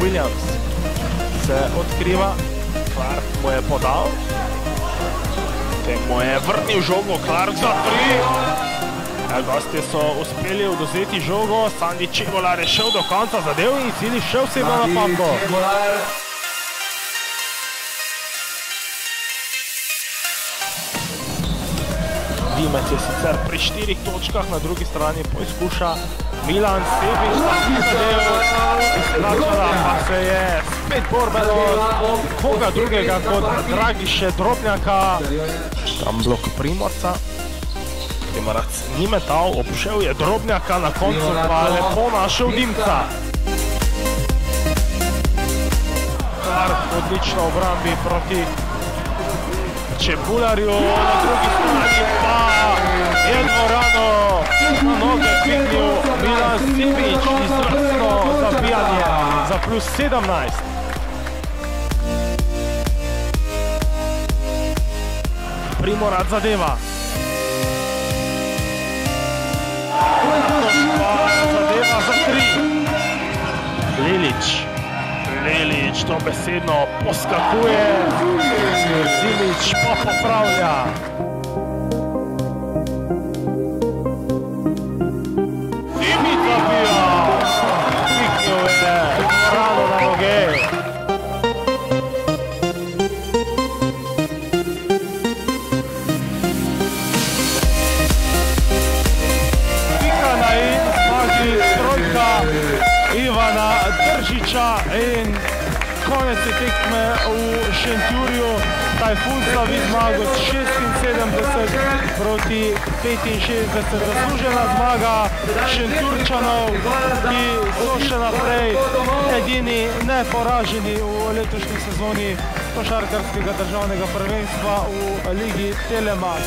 Williams se odkriva, Clark mu je podal, potem mu je vrnil žogo, Clark za 3. Gostje so uspeli odvzeti žogo, Sandi Čebolar je šel do konca zadev in cilj še osebno napadko. Dimec je sicer pri 4 točkah, na drugi strani poizkuša Milan Sebič, izplačala pa se je spet borbeno od koga drugega kot Dragiše Drobnjaka. Tam blok Primorca. Primorac ni metal, obšel je Drobnjaka, na koncu pa lepo našel Dimca. Clark odlično v obrambi proti Čebularju, na drugi strani pa je dvorano na noge dvignil Milan Sebič, izvrstno zabijanje za plus 17. Primorac zadeva. Zadeva za 3. Lelič dobesedno poskakuje, Simič pa popravlja. Simič zabija, kliknil je dvorano na noge. Pika na in zmagi trojka Ivana Držiča in konec je tekme v Šentjurju. Tajfun slavi zmago 76 proti 65. Zaslužena zmaga Šentjurčanov, ki so še naprej edini neporaženi v letošnji sezoni košarkarskega državnega prvenstva v Ligi Telemark.